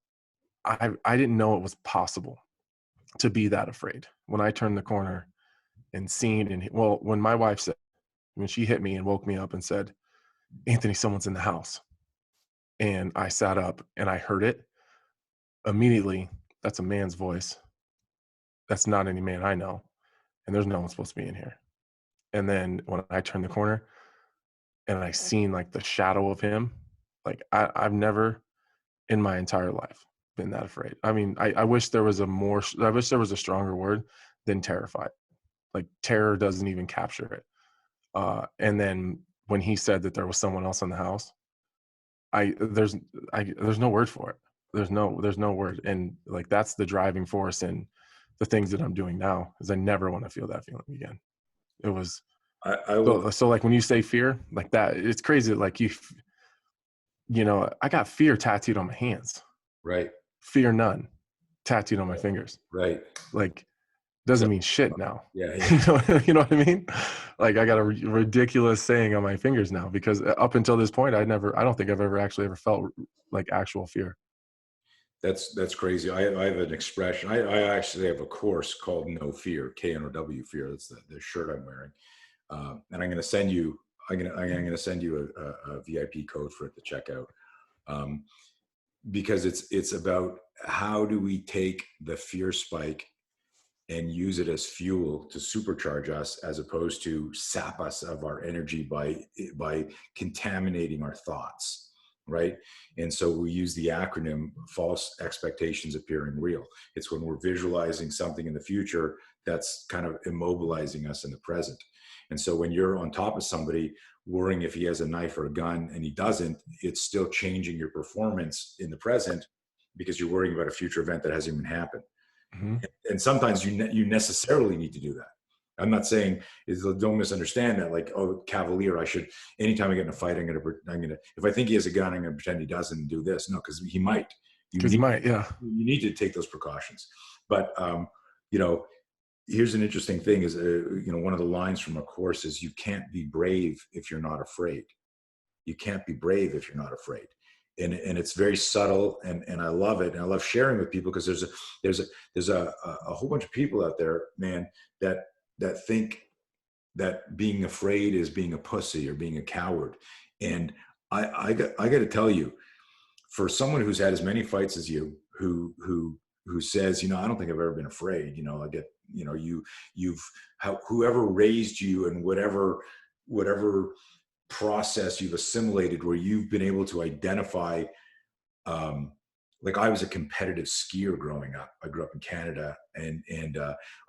I didn't know it was possible to be that afraid. When I turned the corner and seen and well, when my wife said, when she hit me and woke me up and said, "Anthony, someone's in the house." And I sat up and I heard it immediately. That's a man's voice. That's not any man I know. And there's no one supposed to be in here. And then when I turned the corner and I seen like the shadow of him, like I've never in my entire life been that afraid. I mean, I wish there was I wish there was a stronger word than terrified. Like terror doesn't even capture it. And then when he said that there was someone else in the house, I there's no word for it. There's no word. And like that's the driving force in the things that I'm doing now is I never want to feel that feeling again. It was I will. so like when you say fear like that, it's crazy that like I got fear tattooed on my hands. Right. Fear none tattooed on my fingers. Right. Like So doesn't mean shit now. yeah, yeah. You know what I mean? Like I got a ridiculous saying on my fingers now because up until this point, I don't think I've ever felt like actual fear. That's crazy. I have an expression. I actually have a course called No Fear, KNOW Fear. That's the shirt I'm wearing. And I'm going to send you. I'm going to send you a VIP code for it to check out. Um, because it's about how do we take the fear spike and use it as fuel to supercharge us as opposed to sap us of our energy by contaminating our thoughts, right? And so we use the acronym false expectations appearing real. It's when we're visualizing something in the future that's kind of immobilizing us in the present. And so when you're on top of somebody worrying if he has a knife or a gun and he doesn't, it's still changing your performance in the present because you're worrying about a future event that hasn't even happened. Mhm. And sometimes you necessarily need to do that. I'm not saying don't misunderstand that like, oh, cavalier, I should, anytime I get in a fight, I'm gonna if I think he has a gun, I'm gonna pretend he doesn't and do this. No, because he might. You Because you need might, yeah. you need to take those precautions. But you know, here's an interesting thing is one of the lines from a course is you can't be brave if you're not afraid. You can't be brave if you're not afraid. And it's very subtle and I love it. And I love sharing with people because there's a whole bunch of people out there, man, that think that being afraid is being a pussy or being a coward. And I got to tell you, for someone who's had as many fights as you, who says, I don't think I've ever been afraid. I get, whoever raised you and whatever process you've assimilated where you've been able to identify, like I was a competitive skier growing up. I grew up in Canada and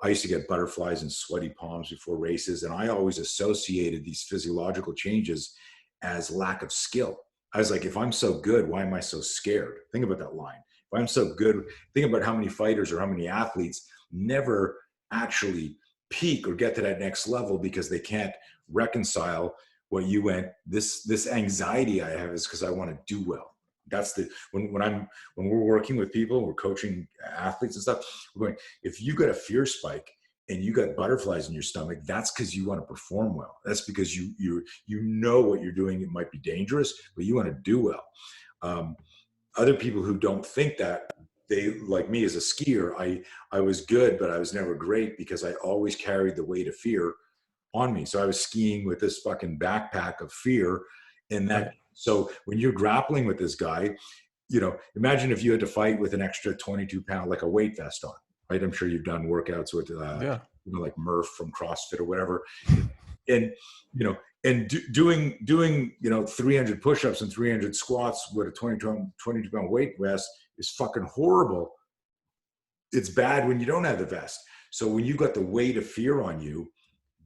I used to get butterflies and sweaty palms before races. And I always associated these physiological changes as lack of skill. I was like, if I'm so good, why am I so scared? Think about that line. If I'm so good, think about how many fighters or how many athletes never actually peak or get to that next level because they can't reconcile what you went, this anxiety I have is because I want to do well. That's the when we're working with people, we're coaching athletes and stuff, we're going, if you got a fear spike and you got butterflies in your stomach, that's because you want to perform well. That's because you know what you're doing. It might be dangerous, but you want to do well. other people who don't think that, they, like me as a skier, I was good, but I was never great because I always carried the weight of fear on me. So I was skiing with this fucking backpack of fear. And that, Right. so when you're grappling with this guy, you know, imagine if you had to fight with an extra 22-pound, like a weight vest on, right? I'm sure you've done workouts with, Yeah. you know, like Murph from CrossFit or whatever. And, you know, and doing, you know, 300 push-ups and 300 squats with a 22-pound weight vest is fucking horrible. It's bad when you don't have the vest. So when you've got the weight of fear on you,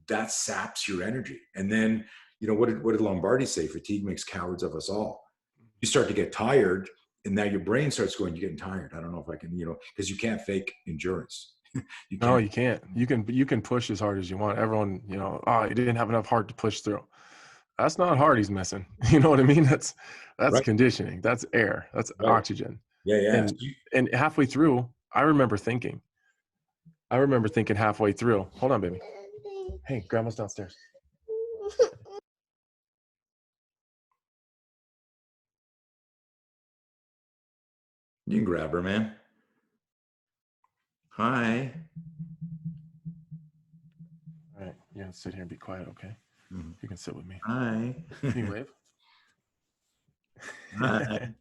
that saps your energy. And then, you know, what did Lombardi say? Fatigue makes cowards of us all. You start to get tired, and now your brain starts going, you're getting tired. I don't know if I can, you know, because you can't fake endurance. You No, can't. you can't. You can push as hard as you want. Everyone, you know, oh, he didn't have enough heart to push through. That's not heart he's missing. You know what I mean? That's Right. conditioning. That's air. That's Right. oxygen. Yeah. Yeah. And halfway through, I remember thinking halfway through, hold on, baby. Hey, grandma's downstairs. You can grab her, man. Hi. All right, you can sit here and be quiet, okay? Mhm. You can sit with me. Hi. Can you wave? Hi.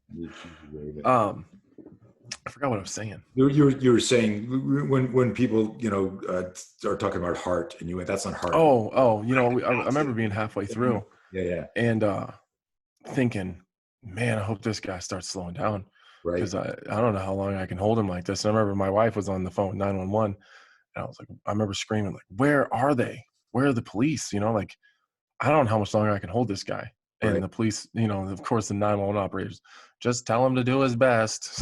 I forgot what I was saying. You were saying when people, you know, are talking about heart, and you went, that's not heart. Oh, you know, I remember being halfway through Yeah. and thinking, man, I hope this guy starts slowing down Right. because I don't know how long I can hold him like this. And I remember my wife was on the phone, 911, and I was like, I remember screaming, like, where are they? Where are the police? You know, like, I don't know how much longer I can hold this guy. Right. And the police, you know, of course, the 911 operators, just tell him to do his best.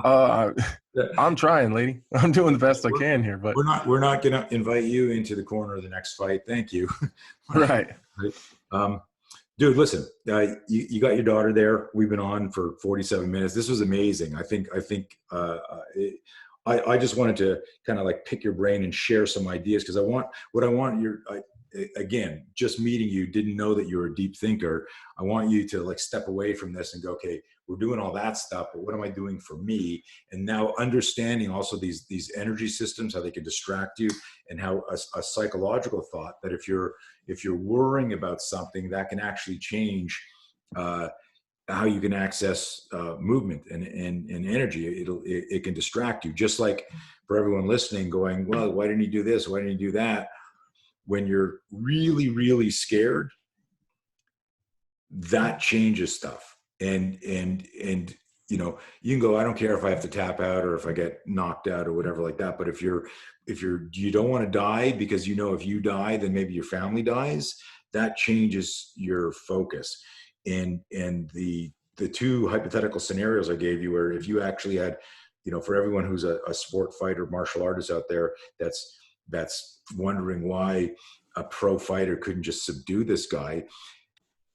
I'm trying, lady. I'm doing the best I can here, but We're not going to invite you into the corner of the next fight. Thank you. right. Dude, listen, you got your daughter there. We've been on for 47 minutes. This was amazing. I just wanted to kind of like pick your brain and share some ideas, because again, just meeting you, didn't know that you were a deep thinker. I want you to like step away from this and go, okay, we're doing all that stuff, but what am I doing for me? And now understanding also these energy systems, how they can distract you, and how a psychological thought that if you're worrying about something, that can actually change how you can access movement and energy. It can distract you. Just like for everyone listening going, well, why didn't you do this? Why didn't you do that? When you're really, really scared, that changes stuff. And you know, you can go, I don't care if I have to tap out or if I get knocked out or whatever like that. But if you don't want to die, because you know if you die, then maybe your family dies, that changes your focus. And the two hypothetical scenarios I gave you, where if you actually had, you know, for everyone who's a sport fighter, martial artist out there, that's wondering why a pro fighter couldn't just subdue this guy.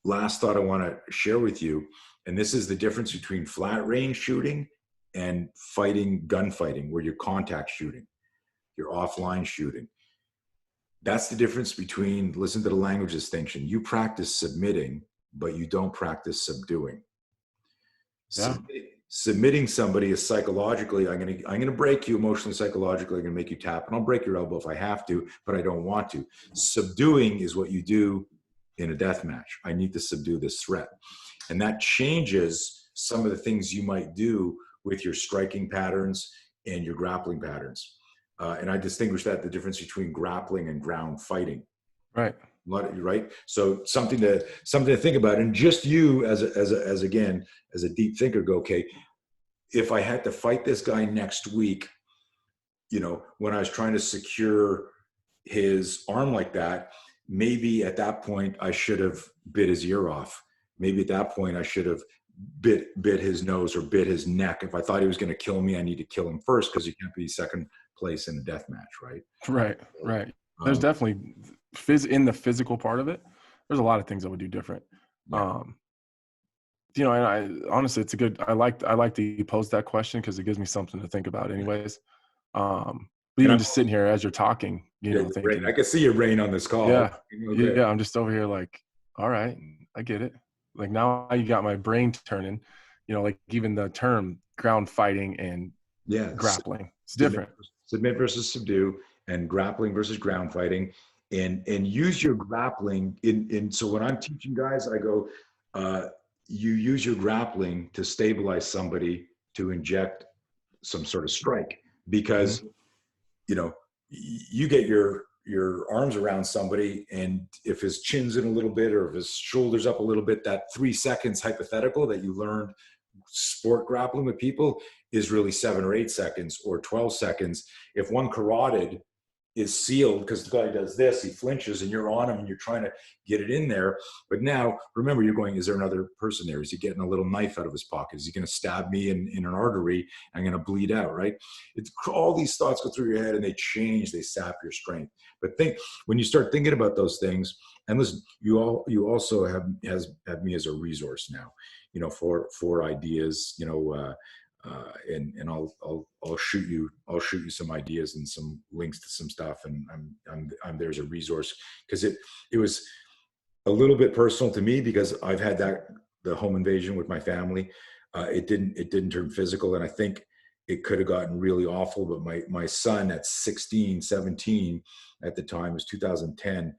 Last thought I want to share with you, and this is the difference between flat range shooting and gunfighting, where you're contact shooting, you're offline shooting. That's the difference between, listen to the language distinction. You practice submitting, but you don't practice subduing. Yeah. Submitting somebody is psychologically, I'm gonna break you emotionally, psychologically, I'm gonna make you tap, and I'll break your elbow if I have to, but I don't want to. Subduing is what you do in a death match. I need to subdue this threat. And that changes some of the things you might do with your striking patterns and your grappling patterns. And I distinguish that the difference between grappling and ground fighting. Right. Right. So something to think about. And just you as a deep thinker, go, okay, if I had to fight this guy next week, you know, when I was trying to secure his arm like that, maybe at that point I should have bit his ear off. Maybe at that point I should have bit his nose or bit his neck. If I thought he was going to kill me, I need to kill him first, because you can't be second place in a death match, right? Right. There's definitely in the physical part of it. There's a lot of things I would do different. Yeah. You know, and I honestly, it's a good. I like that you posed that question, because it gives me something to think about, anyways. But even just sitting here as you're talking, you know, thinking, I can see your brain on this call. yeah, yeah. I'm just over here like, all right, I get it. Like, now you got my brain turning. you know, like even the term ground fighting and Yeah. grappling, it's different. Submit versus subdue, and grappling versus ground fighting, and use your grappling in. So when I'm teaching guys, I go, you use your grappling to stabilize somebody to inject some sort of strike, because you know, you get your arms around somebody, and if his chin's in a little bit or if his shoulders up a little bit, that 3 seconds hypothetical that you learned sport grappling with people is really 7 or 8 seconds or 12 seconds. If one carotid is sealed because the guy does this, he flinches and you're on him and you're trying to get it in there. But now remember, you're going, is there another person there? Is he getting a little knife out of his pocket? Is he going to stab me in an artery? I'm going to bleed out, right? It's all these thoughts go through your head and they change, they sap your strength. But when you start thinking about those things, and listen, you also have me as a resource now, you know, for ideas, you know, and I'll shoot you some ideas and some links to some stuff, and I'm there as a resource, because it was a little bit personal to me, because I've had the home invasion with my family. It didn't turn physical, and I think it could have gotten really awful. But my son at 16, 17 at the time, it was 2010.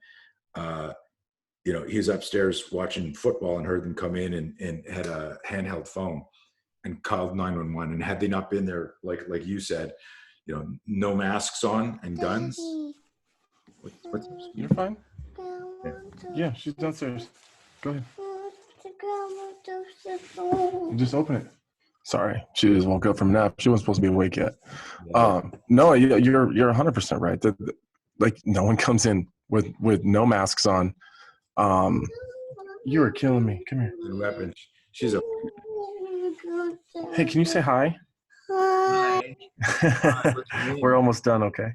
You know, he was upstairs watching football and heard them come in and had a handheld phone and called 911. And had they not been there, like you said, you know, no masks on and guns. What's You're fine. Yeah, she's downstairs. Go ahead. Just open it. Sorry, she just woke up from a nap. She wasn't supposed to be awake yet. No, you're 100% right. Like no one comes in with no masks on. You are killing me. Come here. Weapon. She's a. Hey, can you say hi? Hi. We're almost done. Okay.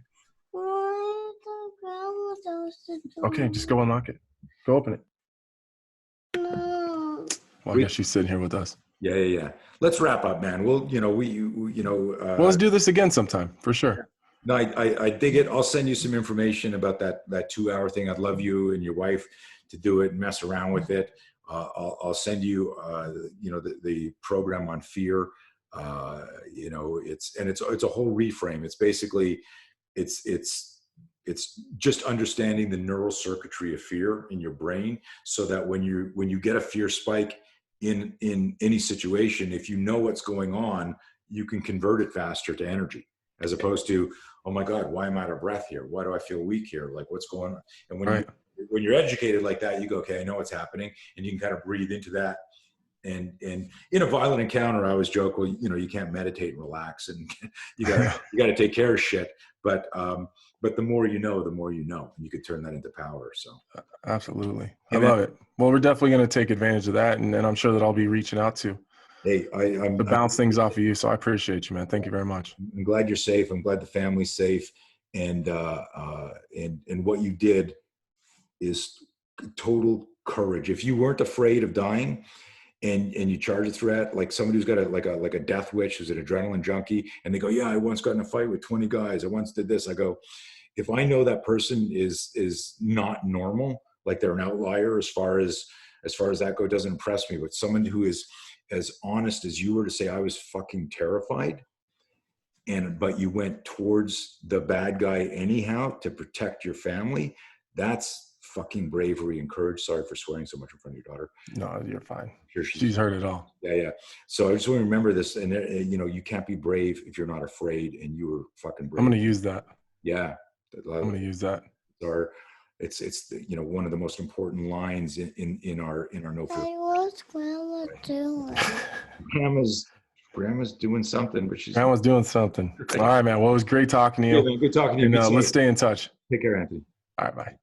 Okay, just go unlock it. Go open it. Well, I guess she's sitting here with us. Yeah. Let's wrap up, man. Well, you know, well, let's do this again sometime for sure. No, I dig it. I'll send you some information about that 2-hour thing. I'd love you and your wife to do it and mess around with it. I'll send you, you know, the program on fear. You know, it's a whole reframe. It's basically, it's just understanding the neural circuitry of fear in your brain, so that when you get a fear spike in any situation, if you know what's going on, you can convert it faster to energy, as opposed to, oh my God, why am I out of breath here? Why do I feel weak here? Like, what's going on? And when you're educated like that, you go, okay, I know what's happening, and you can kind of breathe into that. And in a violent encounter, I always joke, well, you know, you can't meditate and relax, and you got to take care of shit. But the more you know, and you could turn that into power. So absolutely, I love it. Well, we're definitely going to take advantage of that, and I'm sure that I'll be reaching out to. Hey, I'm to bounce things off of you. So I appreciate you, man. Thank you very much. I'm glad you're safe. I'm glad the family's safe, and what you did is total courage. If you weren't afraid of dying, and you charge a threat, like somebody who's got a death wish, who's an adrenaline junkie, and they go, yeah, I once got in a fight with 20 guys. I once did this. I go, if I know that person is not normal, like they're an outlier as far as that go, doesn't impress me. But someone who is as honest as you were to say, I was fucking terrified, but you went towards the bad guy anyhow to protect your family, that's fucking bravery and courage. Sorry for swearing so much in front of your daughter. No, you're fine. Sure, she's heard it all. Yeah. So I just want to remember this, and you know, you can't be brave if you're not afraid, and you were fucking brave. I'm going to use that. Yeah. I'm going to use that. It's you know, one of the most important lines in our no fear. What's Grandma doing? Grandma's doing something, but Grandma's doing something. All right, man. Well, it was great talking to you. Yeah, man, good talking to you. And, let's stay in touch. Take care, Anthony. All right, bye.